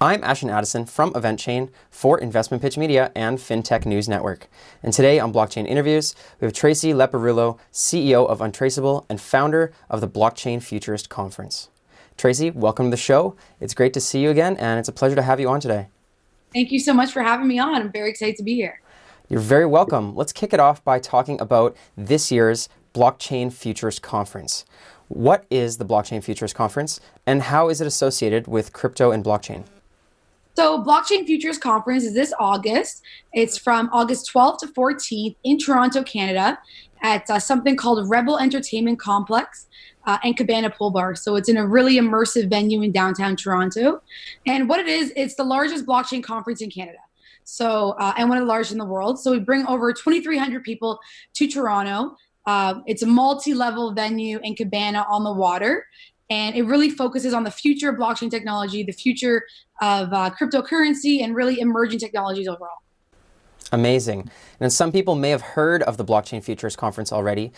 I'm Ashton Addison from EventChain for Investmentpitch Media and FinTech News Network. And today on Blockchain Interviews, we have Tracy Leparulo, CEO of Untraceable and founder of the Blockchain Futurist Conference. Tracy, welcome to the show. It's great to see you again, and it's a pleasure to have you on today. Thank you so much for having me on. I'm very excited to be here. You're very welcome. Let's kick it off by talking about this year's Blockchain Futurist Conference. What is the Blockchain Futurist Conference, and how is it associated with crypto and blockchain? So Blockchain Futurist Conference is this August. It's from August 12th to 14th in Toronto, Canada at something called Rebel Entertainment Complex and Cabana Pool Bar. So it's in a really immersive venue in downtown Toronto. And what it is, it's the largest blockchain conference in Canada. So, and one of the largest in the world. So we bring over 2,300 people to Toronto. It's a multi-level venue in Cabana on the water. And it really focuses on the future of blockchain technology, the future of cryptocurrency, and really emerging technologies overall. Amazing. And some people may have heard of the Blockchain Futures Conference already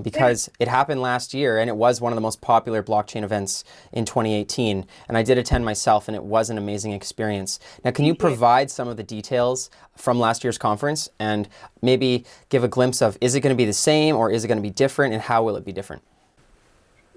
because it happened last year and it was one of the most popular blockchain events in 2018. And I did attend myself and it was an amazing experience. Now, can you provide some of the details from last year's conference and maybe give a glimpse of, is it going to be the same or is it going to be different, and how will it be different?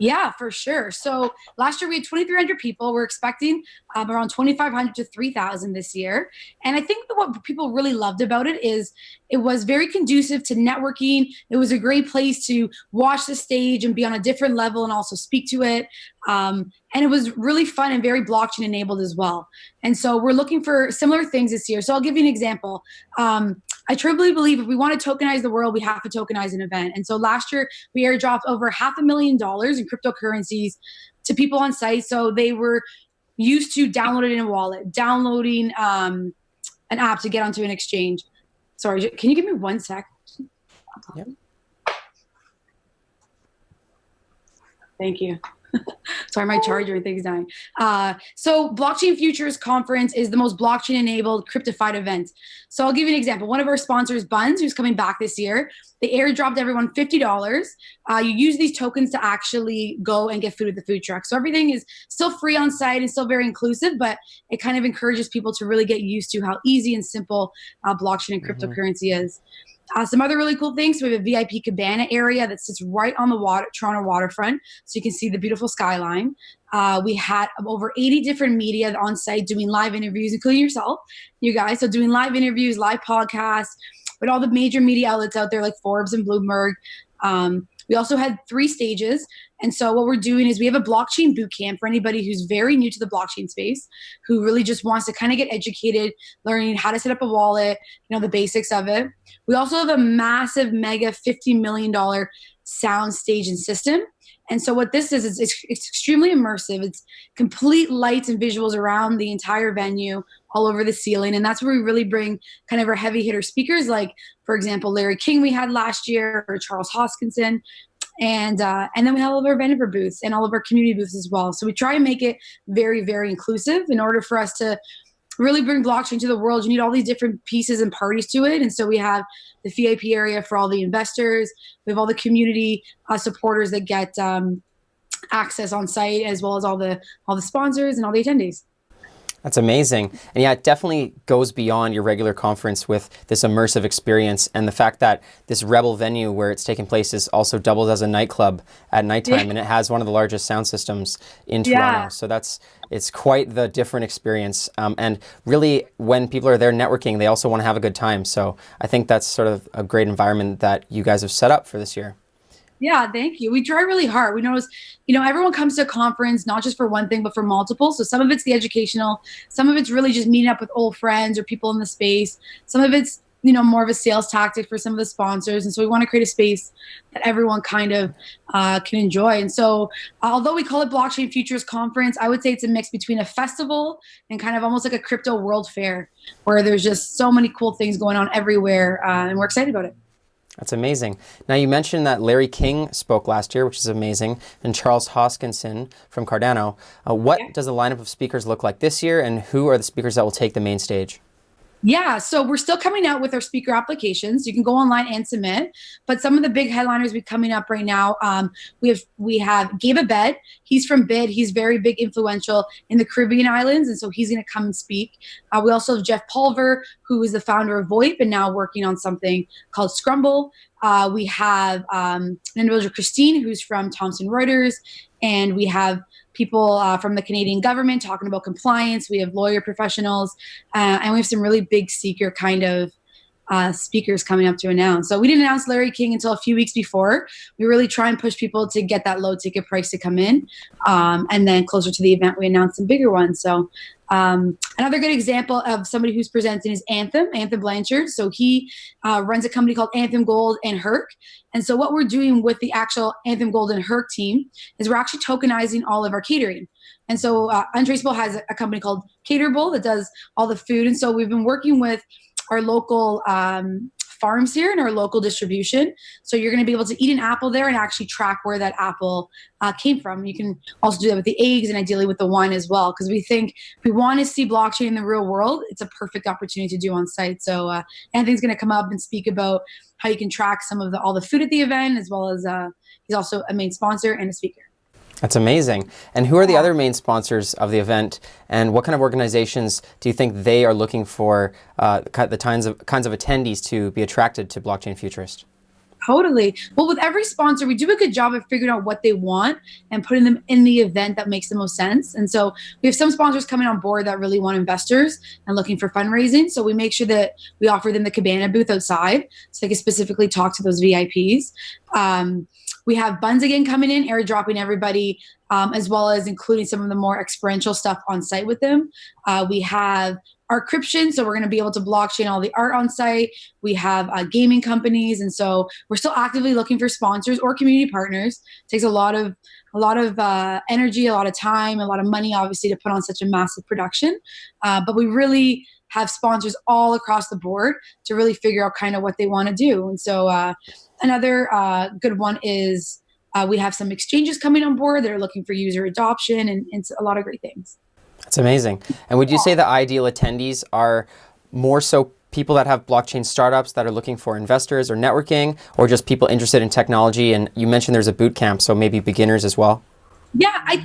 Yeah, for sure. So last year we had 2,300 people. We're expecting around 2,500 to 3,000 this year. And I think that what people really loved about it is it was very conducive to networking. It was a great place to watch the stage and be on a different level and also speak to it. And it was really fun and very blockchain enabled as well. And so we're looking for similar things this year. So I'll give you an example. I truly believe if we want to tokenize the world, we have to tokenize an event. And so last year we airdropped over $500,000 in cryptocurrencies to people on site. So they were used to downloading in a wallet, downloading an app to get onto an exchange. Sorry, can you give me 1 sec? Yep. Thank you. Sorry, my charger and things dying. So Blockchain Futures Conference is the most blockchain-enabled cryptified event. So I'll give you an example. One of our sponsors, Buns, who's coming back this year, they airdropped everyone $50. You use these tokens to actually go and get food at the food truck. So everything is still free on site and still very inclusive, but it kind of encourages people to really get used to how easy and simple blockchain and cryptocurrency is. Some other really cool things. So we have a VIP cabana area that sits right on the Toronto waterfront, so you can see the beautiful skyline. We had over 80 different media on site doing live interviews, including yourself, you guys. So doing live interviews, live podcasts, with all the major media outlets out there like Forbes and Bloomberg. We also had 3 stages. And so what we're doing is we have a blockchain boot camp for anybody who's very new to the blockchain space, who really just wants to kind of get educated, learning how to set up a wallet, the basics of it. We also have a massive mega $50 million sound stage and system. And so what this is it's extremely immersive. It's complete lights and visuals around the entire venue, all over the ceiling. And that's where we really bring kind of our heavy hitter speakers, like, for example, Larry King we had last year, or Charles Hoskinson. And then we have all of our vendor booths and all of our community booths as well. So we try and make it very, very inclusive. In order for us to really bring blockchain to the world, you need all these different pieces and parties to it. And so we have the VIP area for all the investors. We have all the community supporters that get access on site, as well as all the sponsors and all the attendees. That's amazing. And yeah, it definitely goes beyond your regular conference with this immersive experience, and the fact that this Rebel venue where it's taking place is also doubles as a nightclub at nighttime, and it has one of the largest sound systems in Toronto. So it's quite the different experience. And really, when people are there networking, they also want to have a good time. So I think that's sort of a great environment that you guys have set up for this year. Yeah, thank you. We try really hard. We notice, everyone comes to a conference, not just for one thing, but for multiple. So some of it's the educational, some of it's really just meeting up with old friends or people in the space. Some of it's, more of a sales tactic for some of the sponsors. And so we want to create a space that everyone kind of can enjoy. And so although we call it Blockchain Futures Conference, I would say it's a mix between a festival and kind of almost like a crypto world fair, where there's just so many cool things going on everywhere. And we're excited about it. That's amazing. Now, you mentioned that Larry King spoke last year, which is amazing, and Charles Hoskinson from Cardano. What does the lineup of speakers look like this year, and who are the speakers that will take the main stage? Yeah, so we're still coming out with our speaker applications. You can go online and submit, but some of the big headliners be coming up right now. We have Gabe Abed. He's from Bid. He's very big, influential in the Caribbean islands, and so he's going to come and speak. We also have Jeff Pulver, who is the founder of VoIP and now working on something called Scrumble. We have an individual, Christine, who's from Thomson Reuters, and we have people from the Canadian government talking about compliance. We have lawyer professionals, and we have some really big seeker kind of speakers coming up to announce. So we didn't announce Larry King until a few weeks before. We really try and push people to get that low ticket price to come in. And then closer to the event, we announced some bigger ones. So another good example of somebody who's presenting is Anthem Blanchard. So he runs a company called Anthem Gold and Herc. And so what we're doing with the actual Anthem Gold and Herc team is we're actually tokenizing all of our catering. And so Untraceable has a company called Caterable that does all the food. And so we've been working with our local farms here and our local distribution. So you're going to be able to eat an apple there and actually track where that apple came from. You can also do that with the eggs and ideally with the wine as well, because we think if we want to see blockchain in the real world, it's a perfect opportunity to do on site. So Anthony's going to come up and speak about how you can track some of all the food at the event, as well as he's also a main sponsor and a speaker. That's amazing. And who are the other main sponsors of the event, and what kind of organizations do you think they are looking for the kinds of attendees to be attracted to Blockchain Futurist? Totally. Well, with every sponsor, we do a good job of figuring out what they want and putting them in the event that makes the most sense. And so we have some sponsors coming on board that really want investors and looking for fundraising. So we make sure that we offer them the Cabana booth outside so they can specifically talk to those VIPs. We have Buns again coming in, airdropping everybody, as well as including some of the more experiential stuff on site with them. We have Artcryption, so we're going to be able to blockchain all the art on site. We have gaming companies, and so we're still actively looking for sponsors or community partners. It takes a lot of energy, a lot of time, a lot of money, obviously, to put on such a massive production. But we really have sponsors all across the board to really figure out kind of what they want to do. And so another good one is we have some exchanges coming on board that are looking for user adoption and a lot of great things. That's amazing. And would you say the ideal attendees are more so people that have blockchain startups that are looking for investors or networking, or just people interested in technology? And you mentioned there's a boot camp, so maybe beginners as well? Yeah, I'm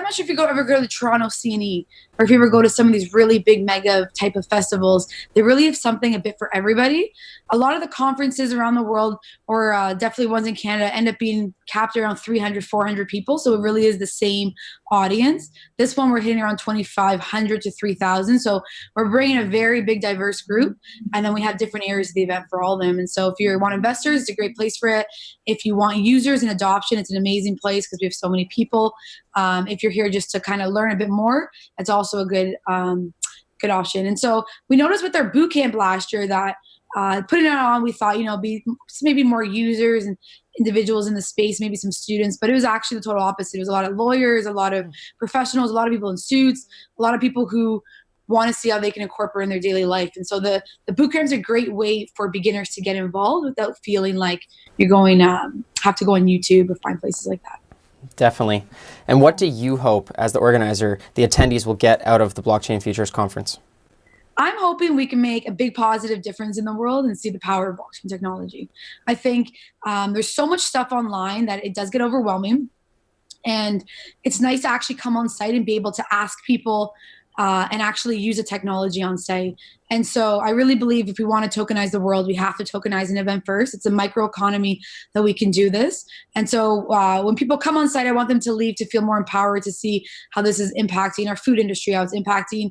not sure if you ever go to the Toronto CNE or if you ever go to some of these really big mega type of festivals. They really have something a bit for everybody. A lot of the conferences around the world, or definitely ones in Canada, end up being capped around 300, 400 people. So it really is the same audience. This one we're hitting around 2,500 to 3,000. So we're bringing a very big, diverse group. And then we have different areas of the event for all of them. And so if you want investors, it's a great place for it. If you want users and adoption, it's an amazing place because we have so many people. If you're here just to kind of learn a bit more, it's also a good option. And so we noticed with our boot camp last year that putting it on, we thought, be maybe more users and individuals in the space, maybe some students, but it was actually the total opposite. It was a lot of lawyers, a lot of professionals, a lot of people in suits, a lot of people who want to see how they can incorporate in their daily life. And so the boot camp is a great way for beginners to get involved without feeling like you're going have to go on YouTube or find places like that. Definitely. And what do you hope, as the organizer, the attendees will get out of the Blockchain Futures Conference? I'm hoping we can make a big positive difference in the world and see the power of blockchain technology. I think there's so much stuff online that it does get overwhelming. And it's nice to actually come on site and be able to ask people and actually use a technology on site. And so I really believe if we want to tokenize the world, we have to tokenize an event first. It's a microeconomy that we can do this. And so when people come on site, I want them to leave to feel more empowered to see how this is impacting our food industry, how it's impacting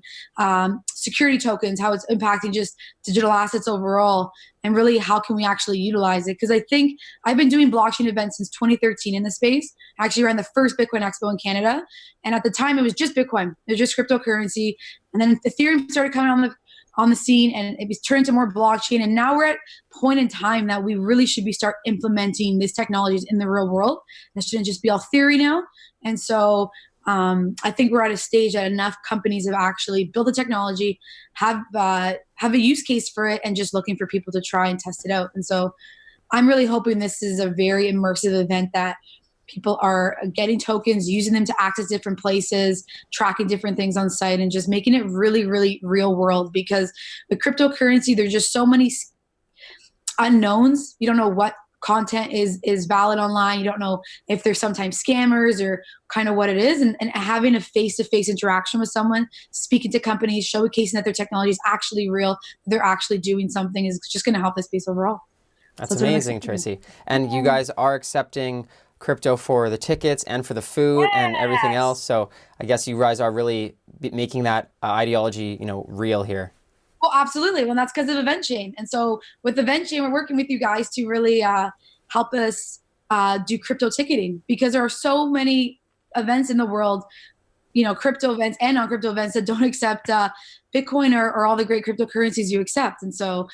security tokens, how it's impacting just digital assets overall, and really how can we actually utilize it. Because I think I've been doing blockchain events since 2013 in the space. I actually ran the first Bitcoin Expo in Canada. And at the time, it was just Bitcoin. It was just cryptocurrency. And then Ethereum started coming on the scene, and it was turned into more blockchain. And now we're at a point in time that we really should be start implementing these technologies in the real world. It shouldn't just be all theory now. And so I think we're at a stage that enough companies have actually built the technology, have a use case for it, and just looking for people to try and test it out. And so I'm really hoping this is a very immersive event that People are getting tokens, using them to access different places, tracking different things on site, and just making it really, really real world. Because with cryptocurrency, there's just so many unknowns. You don't know what content is valid online. You don't know if there's sometimes scammers or kind of what it is. And having a face-to-face interaction with someone, speaking to companies, showcasing that their technology is actually real, they're actually doing something, is just going to help the space overall. That's amazing, Tracy. And you guys are accepting crypto for the tickets and for the food and everything else. So I guess you guys are really making that ideology, real here. Well, absolutely. Well, that's because of Event Chain. And so with Event Chain, we're working with you guys to really help us do crypto ticketing, because there are so many events in the world, crypto events and non-crypto events, that don't accept Bitcoin or all the great cryptocurrencies you accept. And so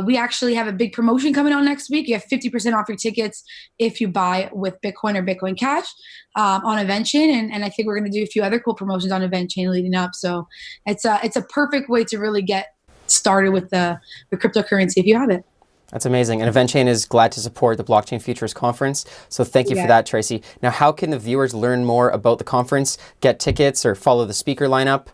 we actually have a big promotion coming on next week. You have 50% off your tickets if you buy with Bitcoin or Bitcoin Cash on Event Chain. And I think we're going to do a few other cool promotions on Event Chain leading up. So it's a perfect way to really get started with the cryptocurrency if you have it. That's amazing. And EventChain is glad to support the Blockchain Futurist Conference. So thank you for that, Tracy. Now, how can the viewers learn more about the conference, get tickets, or follow the speaker lineup?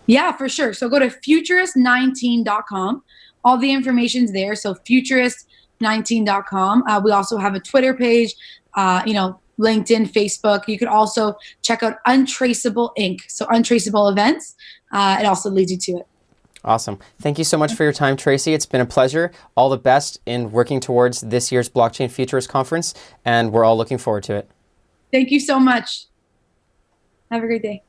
Yeah, for sure. So go to futurist19.com. All the information's there. So futurist19.com. We also have a Twitter page, LinkedIn, Facebook. You could also check out Untraceable Inc. So Untraceable Events. It also leads you to it. Awesome. Thank you so much for your time, Tracy. It's been a pleasure. All the best in working towards this year's Blockchain Futurist Conference, and we're all looking forward to it. Thank you so much. Have a great day.